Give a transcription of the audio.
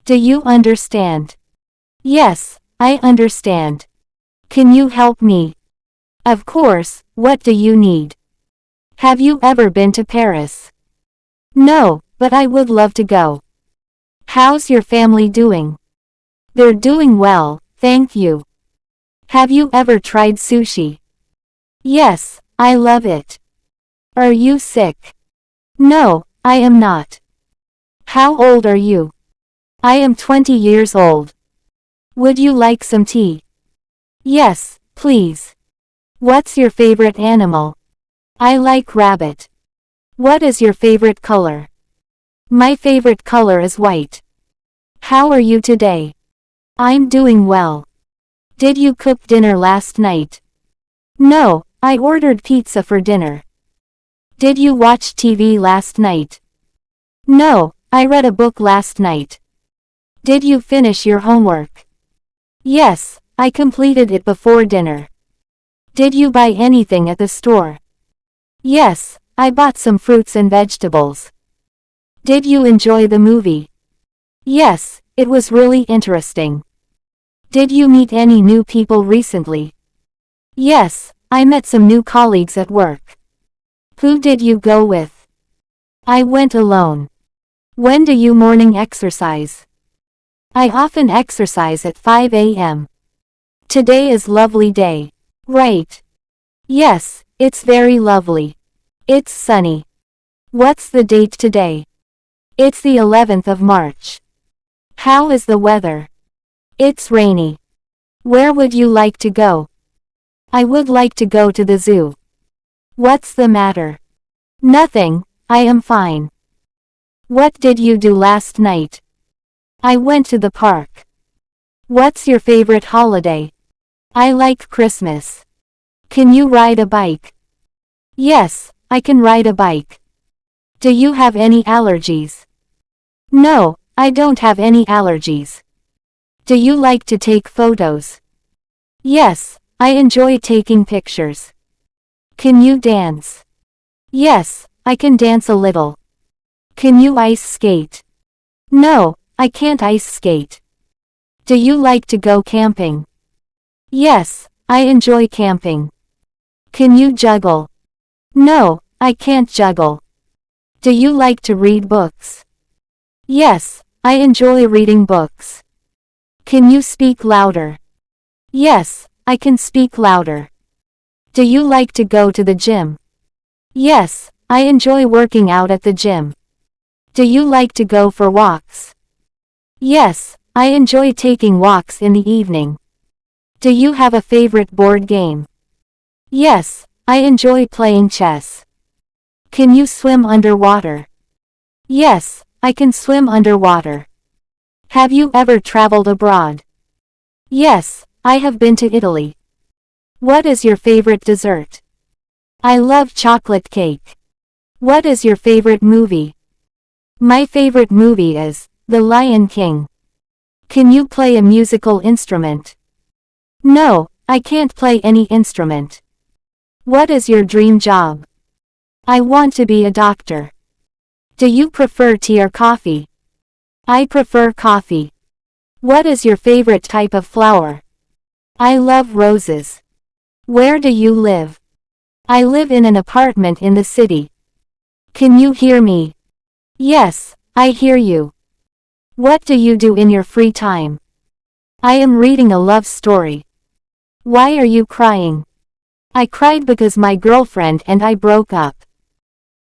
Do you understand? Yes, I understand. Can you help me? Of course, what do you need? Have you ever been to Paris? No, but I would love to go. How's your family doing? They're doing well, thank you. Have you ever tried sushi? Yes, I love it. Are you sick? No, I am not. How old are you? I am 20 years old. Would you like some tea? Yes, please. What's your favorite animal? I like rabbit. What is your favorite color? My favorite color is white. How are you today? I'm doing well. Did you cook dinner last night? No, I ordered pizza for dinner. Did you watch TV last night? No, I read a book last night. Did you finish your homework? Yes, I completed it before dinner. Did you buy anything at the store? Yes, I bought some fruits and vegetables. Did you enjoy the movie? Yes, it was really interesting. Did you meet any new people recently? Yes, I met some new colleagues at work. Who did you go with? I went alone. When do you morning exercise? I often exercise at 5 a.m. Today is lovely day. Right. Yes, it's very lovely. It's sunny. What's the date today? It's the 11th of March. How is the weather? It's rainy. Where would you like to go? I would like to go to the zoo. What's the matter? Nothing, I am fine. What did you do last night? I went to the park. What's your favorite holiday? I like Christmas. Can you ride a bike? Yes, I can ride a bike. Do you have any allergies? No, I don't have any allergies. Do you like to take photos? Yes, I enjoy taking pictures. Can you dance? Yes, I can dance a little. Can you ice skate? No, I can't ice skate. Do you like to go camping? Yes, I enjoy camping. Can you juggle? No, I can't juggle. Do you like to read books? Yes, I enjoy reading books. Can you speak louder? Yes, I can speak louder. Do you like to go to the gym? Yes, I enjoy working out at the gym. Do you like to go for walks? Yes, I enjoy taking walks in the evening. Do you have a favorite board game? Yes, I enjoy playing chess. Can you swim underwater? Yes, I can swim underwater. Have you ever traveled abroad? Yes, I have been to Italy. What is your favorite dessert? I love chocolate cake. What is your favorite movie? My favorite movie is The Lion King. Can you play a musical instrument? No, I can't play any instrument. What is your dream job? I want to be a doctor. Do you prefer tea or coffee? I prefer coffee. What is your favorite type of flower? I love roses. Where do you live? I live in an apartment in the city. Can you hear me? Yes, I hear you. What do you do in your free time? I am reading a love story. Why are you crying? I cried because my girlfriend and I broke up.